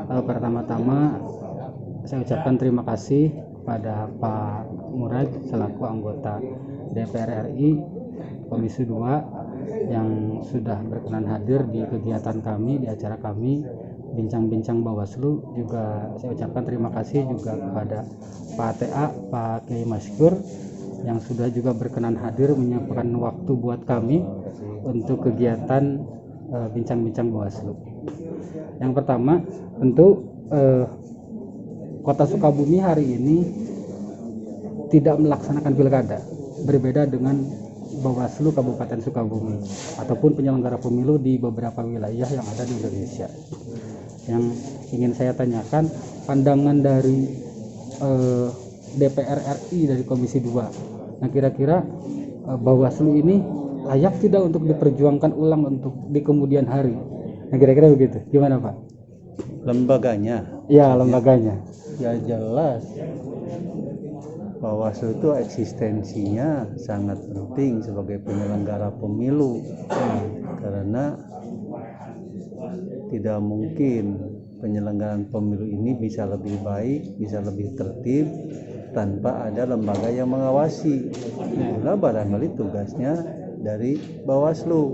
Pertama-tama saya ucapkan terima kasih kepada Pak Murad selaku anggota DPR RI Komisi 2 yang sudah berkenan hadir di kegiatan kami, di acara kami Bincang-Bincang Bawaslu. Juga saya ucapkan terima kasih juga kepada Pak TA, Pak Kiai Maskur yang sudah juga berkenan hadir menyiapkan waktu buat kami untuk kegiatan Bincang-Bincang Bawaslu. Yang pertama, tentu Kota Sukabumi hari ini tidak melaksanakan pilkada, berbeda dengan Bawaslu Kabupaten Sukabumi ataupun penyelenggara pemilu di beberapa wilayah yang ada di Indonesia. Yang ingin saya tanyakan, pandangan dari DPR RI dari Komisi 2. Nah, kira-kira Bawaslu ini layak tidak untuk diperjuangkan ulang untuk di kemudian hari? Nah, kira-kira begitu. Gimana, Pak? Lembaganya? Ya, lembaganya. Ya jelas. Bawaslu itu eksistensinya sangat penting sebagai penyelenggara pemilu, karena tidak mungkin penyelenggaraan pemilu ini bisa lebih baik, bisa lebih tertib tanpa ada lembaga yang mengawasi. Itulah barangkali tugasnya dari Bawaslu.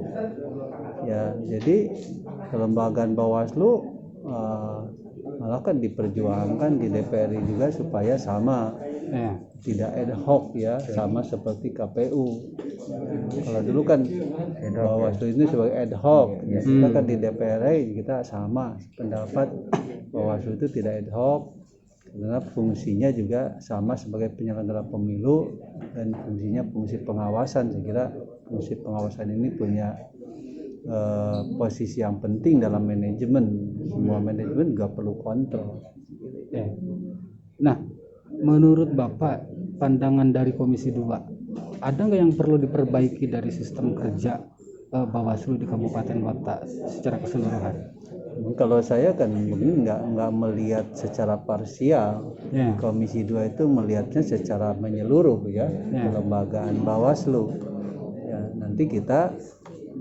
Ya, jadi kelembagaan Bawaslu malah kan diperjuangkan di DPR juga supaya sama. Tidak ad hoc ya, sama seperti KPU. Kalau dulu kan Bawaslu ini sebagai ad hoc ya, kita kan di DPR kita sama pendapat. Bawaslu itu tidak ad hoc karena fungsinya juga sama sebagai penyelenggara pemilu dan fungsinya fungsi pengawasan. Saya kira fungsi pengawasan ini punya posisi yang penting dalam manajemen. Semua manajemen juga perlu kontrol. Nah, menurut Bapak, pandangan dari Komisi 2, ada nggak yang perlu diperbaiki dari sistem kerja Bawaslu di kabupaten kota secara keseluruhan? Kalau saya kan mungkin nggak melihat secara parsial. Komisi 2 itu melihatnya secara menyeluruh ya, kelembagaan Bawaslu. Ya, nanti kita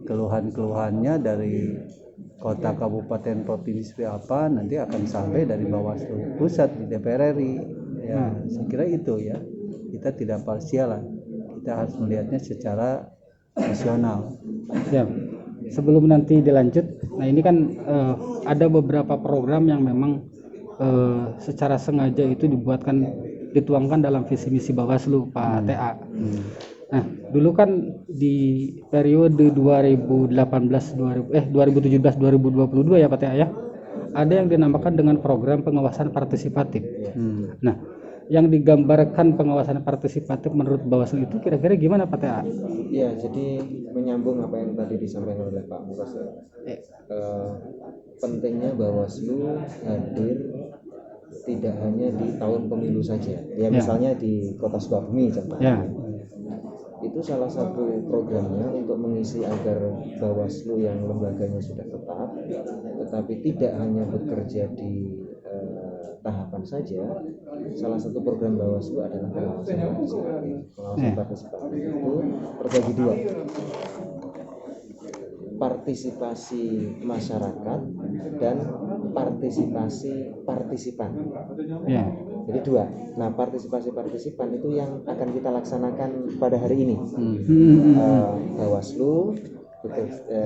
keluhan-keluhannya dari kota, kabupaten, provinsi apa nanti akan sampai dari Bawaslu pusat di DPR RI. Ya, saya kira itu ya. Kita tidak parsial lah. Kita harus melihatnya secara nasional. Ya. Sebelum nanti dilanjut, nah ini kan ada beberapa program yang memang secara sengaja itu dituangkan dalam visi misi Bawaslu, Pak TA. Nah, dulu kan di periode 2017-2022 ya Pak TA ya, ada yang dinamakan dengan program pengawasan partisipatif. Nah, yang digambarkan pengawasan partisipatif menurut Bawaslu itu kira-kira gimana Pak TA? Ya, jadi menyambung apa yang tadi disampaikan oleh Pak Muras ya. Pentingnya Bawaslu hadir tidak hanya di tahun pemilu saja. Ya, misalnya di Kota Sukabumi contohnya. Itu salah satu programnya untuk mengisi agar Bawaslu yang lembaganya sudah tetap, tetapi tidak hanya bekerja di tahapan saja. Salah satu program Bawaslu adalah pengawasan partisipatif. Pengawasan partisipatif itu terbagi dua: partisipasi masyarakat dan partisipasi partisipan. Jadi dua. Nah, partisipasi partisipan itu yang akan kita laksanakan pada hari ini. Bawaslu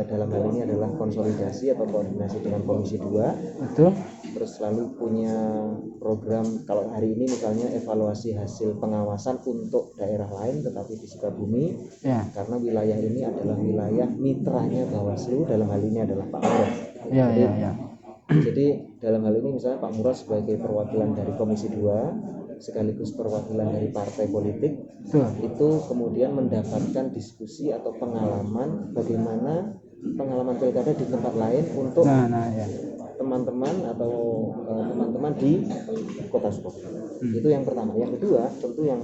dalam hal ini adalah konsolidasi atau koordinasi dengan Komisi 2. Betul. Terus selalu punya program, kalau hari ini misalnya evaluasi hasil pengawasan untuk daerah lain tetapi di Sukabumi, karena wilayah ini adalah wilayah mitranya Bawaslu, dalam hal ini adalah Pak Muras. Jadi dalam hal ini misalnya Pak Muras sebagai perwakilan dari Komisi 2 sekaligus perwakilan dari partai politik, itu kemudian mendapatkan diskusi atau pengalaman bagaimana pengalaman pilkada di tempat lain untuk teman-teman atau teman-teman di Kota Sukabumi. Itu yang pertama. Yang kedua, tentu yang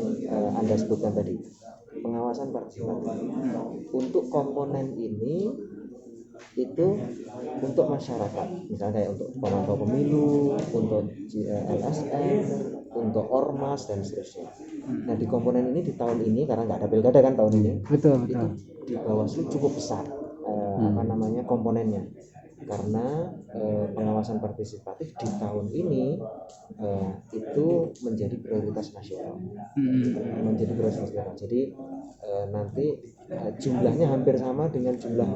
Anda sebutkan tadi, pengawasan partisipatif. Untuk komponen ini itu untuk masyarakat, misalnya kayak untuk pemantau pemilu, untuk LSM, untuk ormas dan seterusnya. Nah, di komponen ini di tahun ini karena nggak ada pilkada kan tahun ini, betul. Itu di Bawaslu cukup besar komponennya. karena pengawasan partisipatif di tahun ini itu menjadi prioritas nasional. Menjadi prioritas nasional. Jadi nanti jumlahnya hampir sama dengan jumlah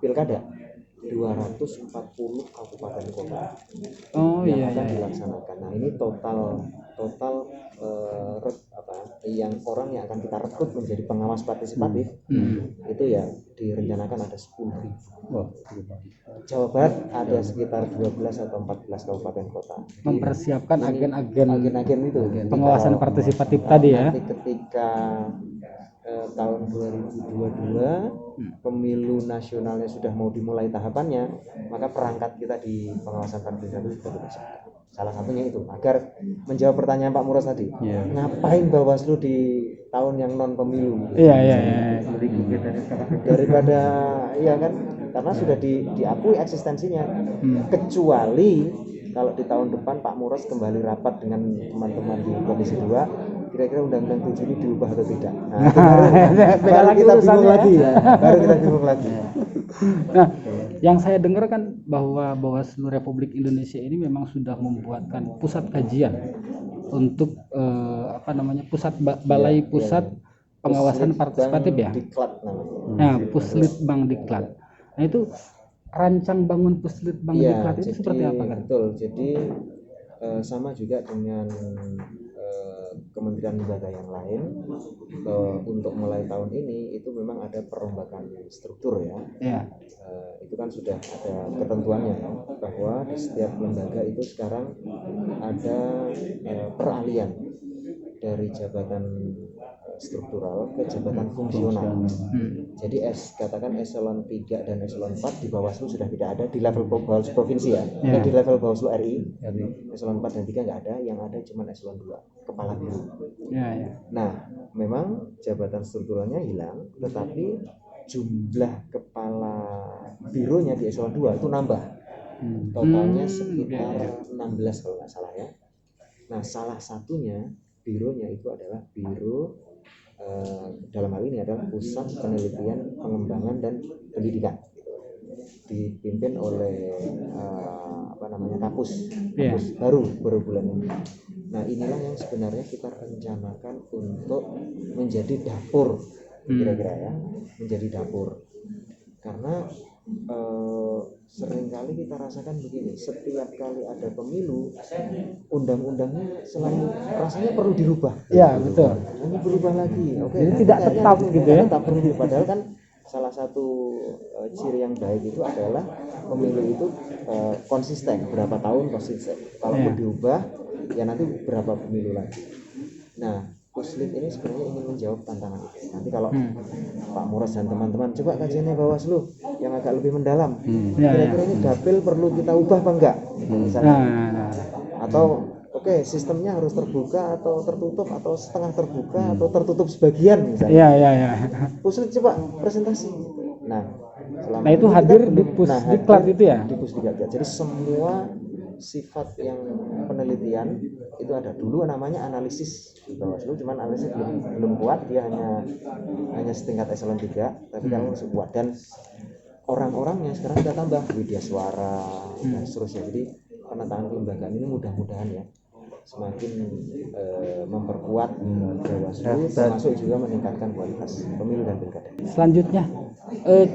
pilkada, 240 kabupaten kota yang akan dilaksanakan. Nah, ini total yang orang yang akan kita rekrut menjadi pengawas partisipatif itu ya direncanakan ada 10.000. Jawa Barat ada sekitar 12 atau 14 kabupaten kota. Mempersiapkan agen-agen itu pengawasan partisipatif tadi ya. Nanti ketika tahun 2022 pemilu nasionalnya sudah mau dimulai tahapannya, maka perangkat kita di pengawasan partisipatif sudah kita siapkan. Salah satunya itu agar menjawab pertanyaan Pak Muros tadi, ngapain Bawaslu di tahun yang non pemilu? Daripada ya kan, karena sudah diakui eksistensinya. Kecuali kalau di tahun depan Pak Muros kembali rapat dengan teman-teman di Komisi 2, kira-kira Undang-Undang 7 ini diubah atau tidak. Nah, baru kita bingung lagi ya. Baru kita bingung lagi. Nah, yang saya dengar kan bahwa Bawaslu Republik Indonesia ini memang sudah membuatkan pusat kajian untuk balai pusat pengawasan partisipatif ya. Nah, Puslitbang Diklat. Nah, itu rancang bangun Puslitbang Diklat itu seperti apa kan? Betul. Jadi sama juga dengan kementerian lembaga yang lain, untuk mulai tahun ini itu memang ada perombakan struktur ya. Itu kan sudah ada ketentuannya bahwa di setiap lembaga itu sekarang ada peralihan dari jabatan struktural ke jabatan fungsional. Jadi katakan eselon 3 dan eselon 4 di Bawaslu sudah tidak ada di level Bawaslu provinsi ya. Di level Bawaslu RI eselon 4 dan 3 nggak ada, yang ada cuma eselon 2 kepala biro. Nah, memang jabatan strukturalnya hilang, tetapi jumlah kepala bironya di eselon 2 itu nambah. Totalnya sekitar 16 kalau nggak salah ya. Nah, salah satunya bironya itu adalah biro dalam hal ini adalah Pusat Penelitian Pengembangan dan Pendidikan, dipimpin oleh Kapus baru bulan ini. Nah, inilah yang sebenarnya kita rencanakan untuk menjadi dapur, kira-kira ya, menjadi dapur. Karena seringkali kita rasakan begini, setiap kali ada pemilu, undang-undangnya selalu rasanya perlu dirubah. Ya, betul. Ini berubah lagi. Jadi tidak tetap gitu ya. Tetap perlu. Padahal kan salah satu ciri yang baik itu adalah pemilu itu konsisten, berapa tahun konsisten. Kalaupun diubah, ya nanti berapa pemilu lagi. Nah, Puslit ini sebenarnya ingin menjawab tantangan itu. Nanti kalau Pak Muros dan teman-teman coba kajiannya Bawaslu yang agak lebih mendalam, kira-kira ini dapil perlu kita ubah apa enggak? Misalnya. Atau sistemnya harus terbuka atau tertutup atau setengah terbuka atau tertutup sebagian misalnya. Puslit coba presentasi. Nah itu hadir di Pusdiklat itu ya? Di Pusdiklat. Jadi semua sifat yang penelitian itu ada. Dulu namanya analisis di Bawaslu, cuman analisis belum kuat, dia hanya setingkat eselon 3, tapi kalau masih kuat, dan orang-orangnya sekarang sudah tambah Widya Suara dan seterusnya. Jadi penataan kelembagaan ini mudah-mudahan ya semakin memperkuat Bawaslu, termasuk juga meningkatkan kualitas pemilu dan pilkada. Selanjutnya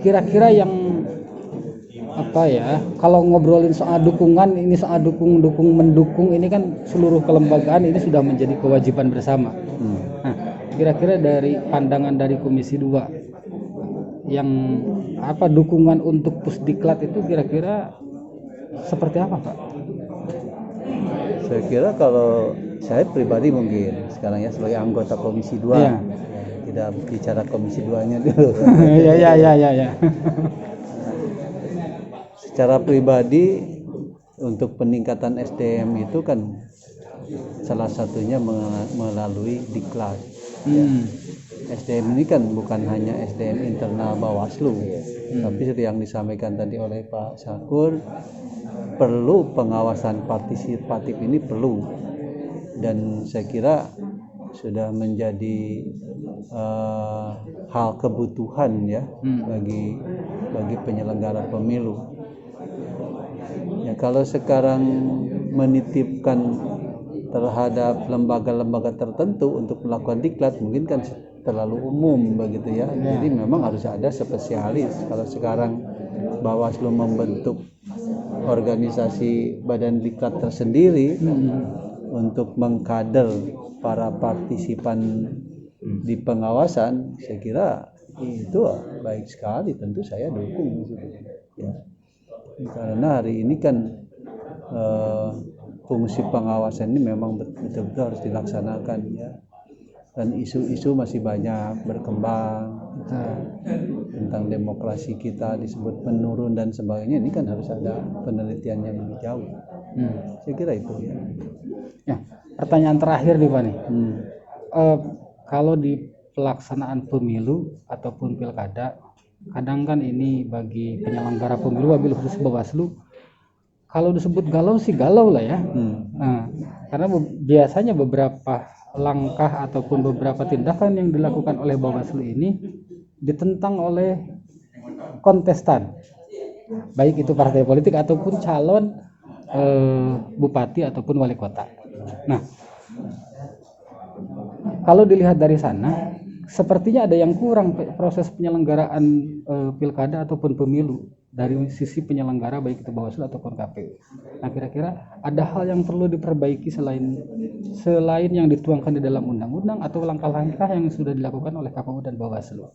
kira-kira yang kalau ngobrolin soal dukungan, ini soal mendukung ini kan seluruh kelembagaan ini sudah menjadi kewajiban bersama. Nah, kira-kira dari pandangan dari Komisi 2 yang dukungan untuk Pusdiklat itu kira-kira seperti apa, Pak? Saya kira kalau saya pribadi mungkin sekarang ya sebagai anggota Komisi 2, tidak bicara Komisi 2-nya dulu. Ya. Secara pribadi untuk peningkatan SDM itu kan salah satunya melalui Diklat. SDM ini kan bukan hanya SDM internal Bawaslu, tapi seperti yang disampaikan tadi oleh Pak Syakur, perlu pengawasan partisipatif ini perlu, dan saya kira sudah menjadi hal kebutuhan ya bagi penyelenggara pemilu. Ya kalau sekarang menitipkan terhadap lembaga-lembaga tertentu untuk melakukan diklat mungkin kan terlalu umum begitu ya. Jadi memang harus ada spesialis. Kalau sekarang Bawaslu membentuk organisasi badan diklat tersendiri untuk mengkader para partisipan di pengawasan, saya kira itu baik sekali, tentu saya dukung ya. Karena hari ini kan fungsi pengawasan ini memang betul-betul harus dilaksanakan ya. Dan isu-isu masih banyak berkembang tentang demokrasi kita disebut menurun dan sebagainya. Ini kan harus ada penelitian yang lebih jauh. Saya kira itu ya. Ya, pertanyaan terakhir nih Pak nih. Kalau di pelaksanaan pemilu ataupun pilkada, kadang kan ini bagi penyelenggara pemilu, wabil khusus Bawaslu, kalau disebut galau sih galau lah ya. Karena biasanya beberapa langkah ataupun beberapa tindakan yang dilakukan oleh Bawaslu ini ditentang oleh kontestan, baik itu partai politik ataupun calon bupati ataupun wali kota. Nah, kalau dilihat dari sana, sepertinya ada yang kurang proses penyelenggaraan pilkada ataupun pemilu dari sisi penyelenggara baik itu Bawaslu ataupun KPU. Nah, kira-kira ada hal yang perlu diperbaiki selain yang dituangkan di dalam undang-undang atau langkah-langkah yang sudah dilakukan oleh KPU dan Bawaslu?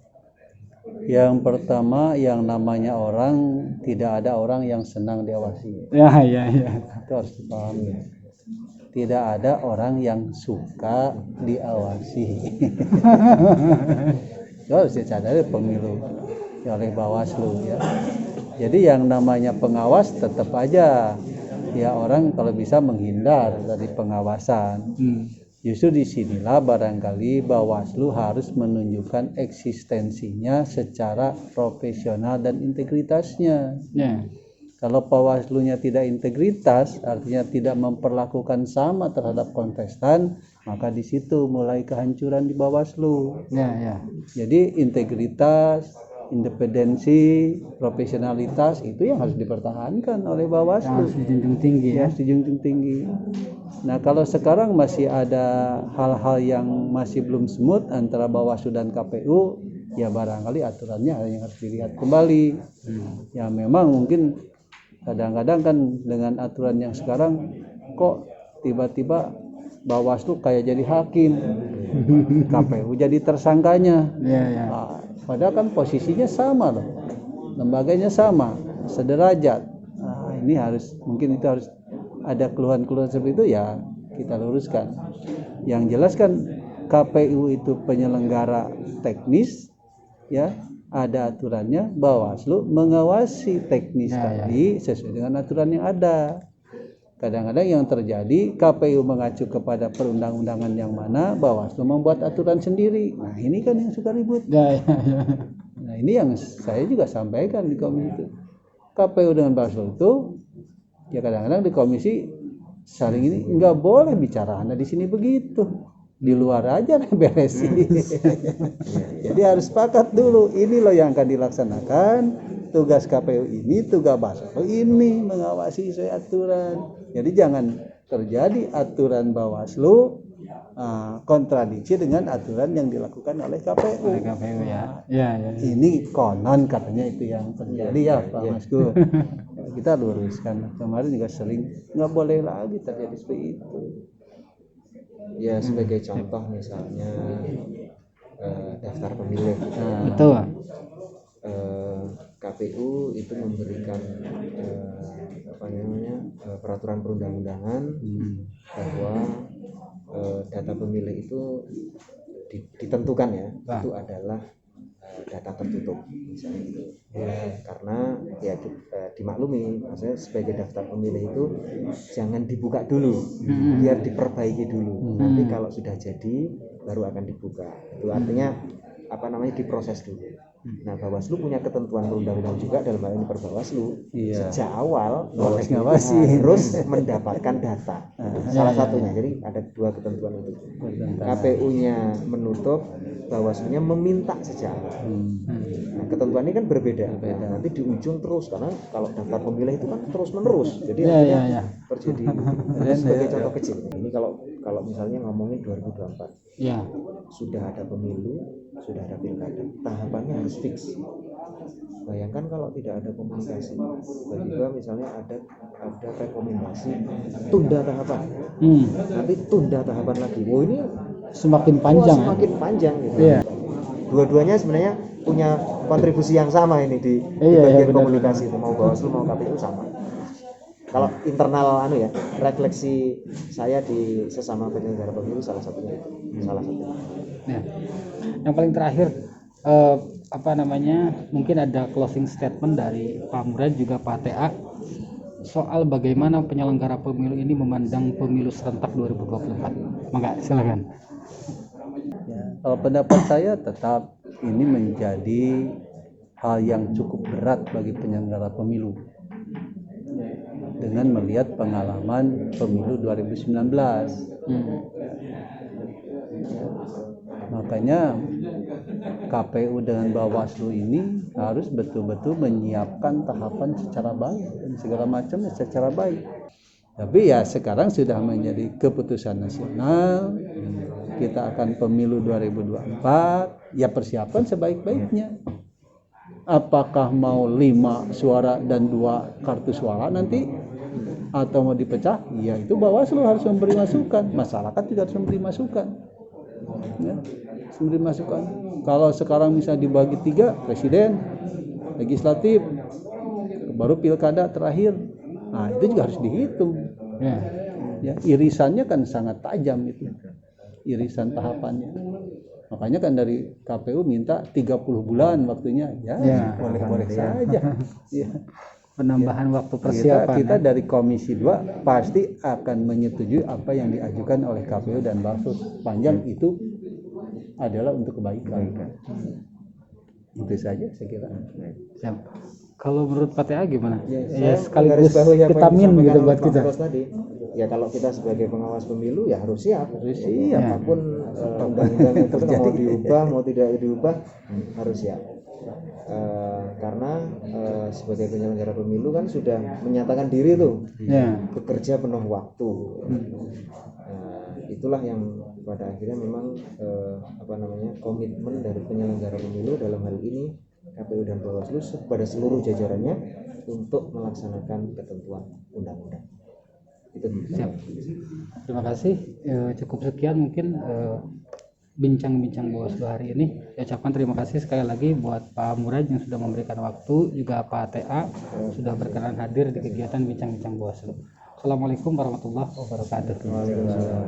Yang pertama, yang namanya orang, tidak ada orang yang senang diawasi. Ya. Itu harus dipahami. Tidak ada orang yang suka diawasi. Itu harus disadari pemilu oleh Bawaslu ya. Jadi yang namanya pengawas tetap aja ya, orang kalau bisa menghindar dari pengawasan. Justru disinilah barangkali Bawaslu harus menunjukkan eksistensinya secara profesional dan integritasnya. Kalau Bawaslu-nya tidak integritas, artinya tidak memperlakukan sama terhadap kontestan, maka di situ mulai kehancuran di Bawaslu. Jadi integritas, independensi, profesionalitas itu yang harus dipertahankan oleh Bawaslu. Harus dijunjung tinggi ya. Harus dijunjung tinggi. Nah, kalau sekarang masih ada hal-hal yang masih belum smooth antara Bawaslu dan KPU, ya barangkali aturannya yang harus dilihat kembali. Ya memang mungkin kadang-kadang kan dengan aturan yang sekarang kok tiba-tiba Bawaslu kayak jadi hakim, KPU jadi tersangkanya. Nah, padahal kan posisinya sama loh, lembaganya sama, sederajat. Nah, ini mungkin itu harus ada keluhan-keluhan seperti itu ya, kita luruskan. Yang jelas kan KPU itu penyelenggara teknis ya, ada aturannya, Bawaslu mengawasi teknis tadi sesuai dengan aturan yang ada. Kadang-kadang yang terjadi KPU mengacu kepada perundang-undangan yang mana, Bawaslu membuat aturan sendiri. Nah, ini kan yang suka ribut. Nah, ini yang saya juga sampaikan di komisi itu. KPU dengan Bawaslu itu ya kadang-kadang di komisi saling ini nggak boleh bicara, Anda di sini begitu. Di luar aja beresin. Jadi harus sepakat dulu, ini loh yang akan dilaksanakan, tugas KPU ini, tugas Bawaslu ini mengawasi sesuai aturan. Jadi jangan terjadi aturan Bawaslu kontradiksi dengan aturan yang dilakukan oleh KPU. Ini konon katanya itu yang terjadi ya Pak Masku. Kita luruskan. Kemarin juga sering nggak boleh lagi terjadi seperti itu. Ya sebagai contoh misalnya daftar pemilih. Betul. KPU itu memberikan peraturan perundang-undangan bahwa data pemilih itu ditentukan ya, itu adalah data tertutup misalnya itu. Karena ya dimaklumi, maksudnya sebagai daftar pemilih itu jangan dibuka dulu, biar diperbaiki dulu. Nanti kalau sudah jadi baru akan dibuka. Itu artinya diproses dulu. Nah, Bawaslu punya ketentuan perundang-undangan juga dalam hal ini Perbawaslu. Iya. Sejak awal Harus Bawaslu ngawasi. harus mendapatkan data. Salah satunya. Jadi ada dua ketentuan itu. KPU-nya menutup, Bawaslu-nya meminta sejak awal. Nah, ketentuan ini kan berbeda. Nah, nanti di ujung terus, karena kalau daftar pemilih itu kan terus-menerus. Jadi terjadi sebagai contoh kecil. Ini kalau misalnya ngomongin 2024. Sudah ada pemilu, sudah ada pilkada, tahapannya harus fix. Bayangkan kalau tidak ada komunikasi, tiba-tiba misalnya ada rekomendasi tunda tahapan, nanti tunda tahapan lagi. Ini semakin panjang. Semakin panjang gitu. Dua-duanya sebenarnya punya kontribusi yang sama ini di bagian komunikasi itu, mau Bawaslu mau KPU sama. Kalau internal refleksi saya di sesama penyelenggara pemilu salah satunya. Ya. Yang paling terakhir mungkin ada closing statement dari Pak Murad juga Pak TA soal bagaimana penyelenggara pemilu ini memandang pemilu serentak 2024. Mangga silakan. Ya, kalau pendapat saya tetap ini menjadi hal yang cukup berat bagi penyelenggara pemilu dengan melihat pengalaman pemilu 2019. Makanya KPU dengan Bawaslu ini harus betul-betul menyiapkan tahapan secara baik dan segala macamnya secara baik. Tapi ya sekarang sudah menjadi keputusan nasional, kita akan pemilu 2024, ya persiapan sebaik-baiknya. Apakah mau 5 suara dan 2 kartu suara nanti atau mau dipecah? Ya itu Bawaslu harus memberi masukan, masyarakat juga harus memberi masukan. Ya, memberi masukan. Kalau sekarang bisa dibagi 3, presiden, legislatif, baru pilkada terakhir. Nah, itu juga harus dihitung. Ya, irisannya kan sangat tajam itu. Irisan tahapannya. Makanya kan dari KPU minta 30 bulan waktunya. Ya, boleh-boleh saja. Ya. Penambahan waktu persiapan. Kita dari Komisi 2 pasti akan menyetujui apa yang diajukan oleh KPU dan Bawaslu sepanjang itu adalah untuk kebaikan. Itu saja saya kira. Siap. Kalau menurut Pak TA gimana? Ya sekaligus vitamin gitu buat kita. Tadi. Ya kalau kita sebagai pengawas pemilu ya harus siap. Iya. Apapun undang-undang itu mau diubah mau tidak diubah harus siap. Karena sebagai penyelenggara pemilu kan sudah menyatakan diri tuh bekerja penuh waktu. Itulah yang pada akhirnya memang komitmen dari penyelenggara pemilu dalam hal ini KPU dan Bawaslu kepada seluruh jajarannya untuk melaksanakan ketentuan undang-undang. Itu. Siap. Terima kasih. Cukup sekian mungkin bincang-bincang Bawaslu hari ini. Saya ucapkan terima kasih sekali lagi buat Pak Murad yang sudah memberikan waktu, juga Pak TA sudah berkenan hadir di kegiatan bincang-bincang Bawaslu. Assalamualaikum warahmatullahi wabarakatuh. Waalaikumsalam.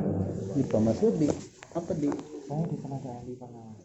Di Pak Masud di apa di? Saya di tenaga ahli pengawas.